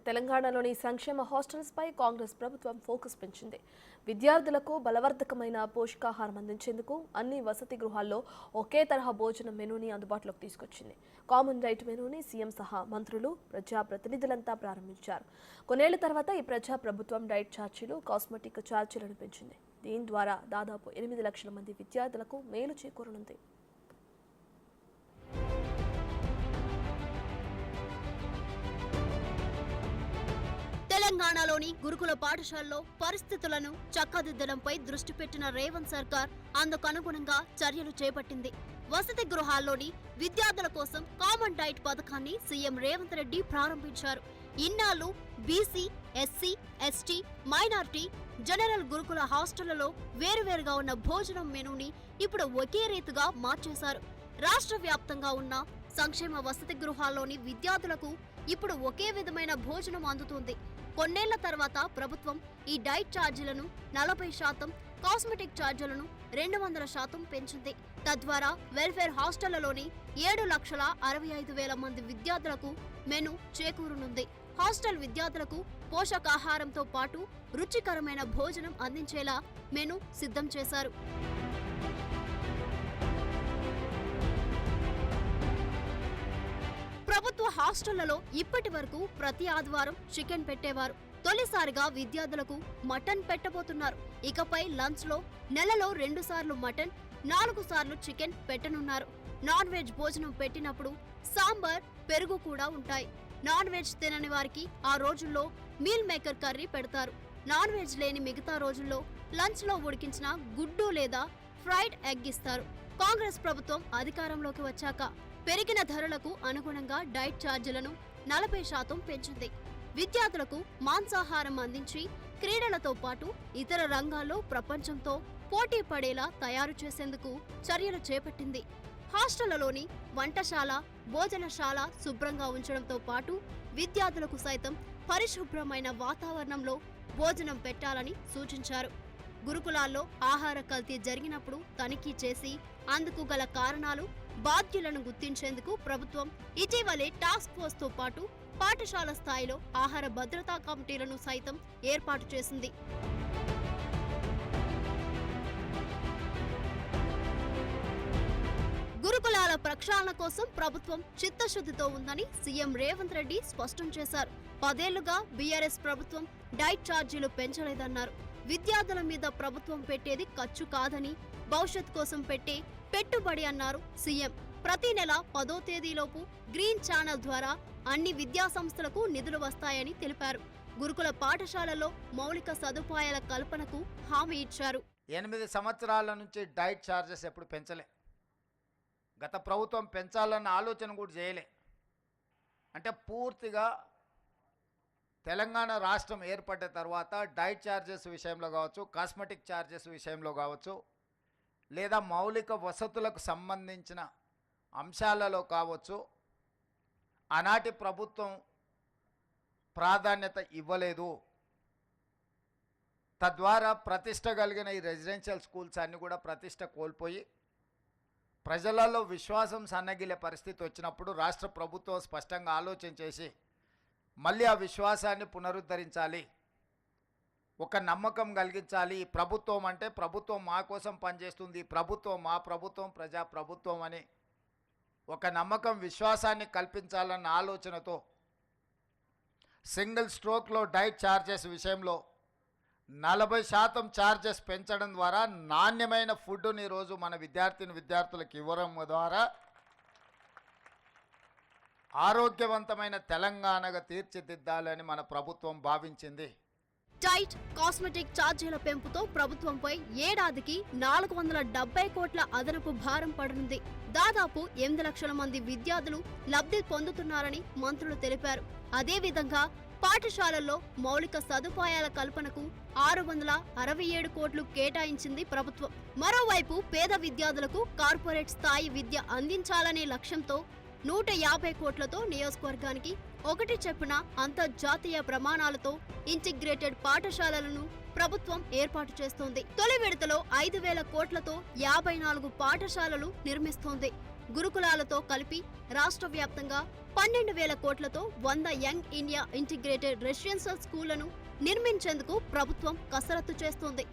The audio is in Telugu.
తెలంగాణలోని సంక్షేమ హాస్టల్స్పై కాంగ్రెస్ ప్రభుత్వం ఫోకస్ పెంచింది. విద్యార్థులకు బలవర్ధకమైన పోషకాహారం అందించేందుకు అన్ని వసతి గృహాల్లో ఒకే తరహా భోజనం మెనూని అందుబాటులోకి తీసుకొచ్చింది. కామన్ డైట్ మెనూని సీఎం సహా మంత్రులు, ప్రజాప్రతినిధులంతా ప్రారంభించారు. కొన్నేళ్ల తర్వాత ఈ ప్రజా ప్రభుత్వం డైట్ ఛార్జీలు, కాస్మెటిక్ ఛార్జీలను పెంచింది. దీని ద్వారా దాదాపు 8 లక్షల మంది విద్యార్థులకు మేలు చేకూరనుంది. తెలంగాణలోని గురుకుల పాఠశాలలో పరిస్థితులను చక్కదిద్దడంపై దృష్టి పెట్టిన రేవంత్ సర్కార్ అందుకనుగుణంగా చర్యలు చేపట్టింది. వసతి గృహాల్లోని విద్యార్థుల కోసం కామన్ డైట్ పథకాన్ని సీఎం రేవంత్ రెడ్డి ప్రారంభించారు. ఇన్నాళ్లు BC, SC, ST, minority, general గురుకుల హాస్టళ్లలో వేరువేరుగా ఉన్న భోజనం మెనూని ఇప్పుడు ఒకే రీతిగా మార్చేశారు. రాష్ట్ర వ్యాప్తంగా ఉన్న సంక్షేమ వసతి గృహాల్లోని విద్యార్థులకు ఇప్పుడు ఒకే విధమైన భోజనం అందుతుంది. కొన్నేళ్ల తర్వాత ప్రభుత్వం ఈ డైట్ ఛార్జీలను 40%, కాస్మెటిక్ ఛార్జీలను 200% పెంచింది. తద్వారా వెల్ఫేర్ హాస్టళ్లలోని 7,65,000 మంది విద్యార్థులకు మెను చేకూరనుంది. హాస్టల్ విద్యార్థులకు పోషకాహారంతో పాటు రుచికరమైన భోజనం అందించేలా మెను సిద్ధం చేశారు. ప్రభుత్వ హాస్టళ్లలో ఇప్పటి వరకు ప్రతి ఆదివారం చికెన్ పెట్టేవారు. తొలిసారిగా విద్యార్థులకు మటన్ పెట్టబోతున్నారు. ఇకపై లంచ్ లో నెలలో 2 సార్లు మటన్, 4 సార్లు చికెన్ పెట్టనున్నారు. నాన్ వెజ్ భోజనం పెట్టినప్పుడు సాంబార్, పెరుగు కూడా ఉంటాయి. నాన్ వెజ్ తినని వారికి ఆ రోజుల్లో మీల్ మేకర్ కర్రీ పెడతారు. నాన్ వెజ్ లేని మిగతా రోజుల్లో లంచ్ లో ఉడికించిన గుడ్డు లేదా ఫ్రైడ్ ఎగ్ ఇస్తారు. కాంగ్రెస్ ప్రభుత్వం అధికారంలోకి వచ్చాక పెరిగిన ధరలకు అనుగుణంగా డైట్ ఛార్జీలను 40% పెంచింది. విద్యార్థులకు మాంసాహారం అందించి క్రీడలతో పాటు ఇతర రంగాల్లో ప్రపంచంతో పోటీ పడేలా తయారు చేసేందుకు చర్యలు చేపట్టింది. హాస్టళ్లలోని వంటశాల, భోజనశాల శుభ్రంగా ఉంచడంతో పాటు విద్యార్థులకు సైతం పరిశుభ్రమైన వాతావరణంలో భోజనం పెట్టాలని సూచించారు. గురుకులాల్లో ఆహార కల్తీ జరిగినప్పుడు తనిఖీ చేసి అందుకు గల కారణాలు, బాధ్యులను గుర్తించేందుకు ప్రభుత్వం ఇటీవలే టాస్క్ ఫోర్స్ తో పాటు పాఠశాల స్థాయిలో ఆహార భద్రతా కమిటీలను సైతం ఏర్పాటు చేసింది. గురుకులాల ప్రక్షాళన కోసం ప్రభుత్వం చిత్తశుద్ధితో ఉందని సీఎం రేవంత్ రెడ్డి స్పష్టం చేశారు. 10 ఏళ్లుగా బీఆర్ఎస్ ప్రభుత్వం డైట్ ఛార్జీలు పెంచలేదన్నారు. విద్యార్థుల మీద ప్రభుత్వం పెట్టేది ఖర్చు కాదని, భవిష్యత్ కోసం పెట్టే పెట్టుబడి అన్నారు సీఎం. ప్రతి నెల 10వ తేదీలోపు గ్రీన్ ఛానల్ ద్వారా అన్ని విద్యా సంస్థలకు నిధులు వస్తాయని తెలిపారు. గురుకుల పాఠశాలలో మౌలిక సదుపాయాల కల్పనకు హామీ ఇచ్చారు. 8 సంవత్సరాల నుంచి డైట్ ఛార్జెస్ ఎప్పుడు పెంచలే. గత ప్రభుత్వం పెంచాలన్న ఆలోచన కూడా చేయలే. అంటే పూర్తిగా తెలంగాణ రాష్ట్రం ఏర్పడ్డ తర్వాత డైట్ ఛార్జెస్ విషయంలో కావచ్చు, కాస్మెటిక్ ఛార్జెస్ విషయంలో కావచ్చు, లేదా మౌలిక వసతులకు సంబంధించిన అంశాలలో కావచ్చు, ఆనాటి ప్రభుత్వం ప్రాధాన్యత ఇవ్వలేదు. తద్వారా ప్రతిష్ట కలిగిన ఈ రెసిడెన్షియల్ స్కూల్స్ అన్నీ కూడా ప్రతిష్ట కోల్పోయి ప్రజలలో విశ్వాసం సన్నగిలే పరిస్థితి వచ్చినప్పుడు రాష్ట్ర ప్రభుత్వం స్పష్టంగా ఆలోచన చేసి మళ్ళీ ఆ విశ్వాసాన్ని పునరుద్ధరించాలి, ఒక నమ్మకం కలిగించాలి. ఈ ప్రభుత్వం అంటే ప్రభుత్వం మా కోసం పనిచేస్తుంది, ప్రభుత్వం మా ప్రభుత్వం, ప్రజా ప్రభుత్వం అని ఒక నమ్మకం, విశ్వాసాన్ని కల్పించాలన్న ఆలోచనతో సింగిల్ స్ట్రోక్లో డైట్ ఛార్జెస్ విషయంలో 40% ఛార్జెస్ పెంచడం ద్వారా నాణ్యమైన ఫుడ్ని ఈరోజు మన విద్యార్థులకు ఇవ్వడం ద్వారా ఆరోగ్యవంతమైన తెలంగాణగా తీర్చిదిద్దాలని మన ప్రభుత్వం భావించింది. డైట్, కాస్మెటిక్ ఛార్జీల పెంపుతో ప్రభుత్వంపై ఏడాదికి 470 కోట్ల అదనపు భారం పడనుంది. దాదాపు 8 లక్షల మంది విద్యార్థులు లబ్ధి పొందుతున్నారని మంత్రులు తెలిపారు. అదేవిధంగా పాఠశాలల్లో మౌలిక సదుపాయాల కల్పనకు 667 కోట్లు కేటాయించింది ప్రభుత్వం. మరోవైపు పేద విద్యార్థులకు కార్పొరేట్ స్థాయి విద్య అందించాలనే లక్ష్యంతో 150 కోట్లతో నియోజకవర్గానికి ఒకటి చెప్పున అంతర్జాతీయ ప్రమాణాలతో ఇంటిగ్రేటెడ్ పాఠశాలలను ప్రభుత్వం ఏర్పాటు చేస్తోంది. తొలి విడతలో 5,000 కోట్లతో 54 పాఠశాలలు నిర్మిస్తోంది. గురుకులాలతో కలిపి రాష్ట్ర వ్యాప్తంగా 12,000 కోట్లతో 100 యంగ్ ఇండియా ఇంటిగ్రేటెడ్ రెసిడెన్షియల్ స్కూళ్లను నిర్మించేందుకు ప్రభుత్వం కసరత్తు చేస్తోంది.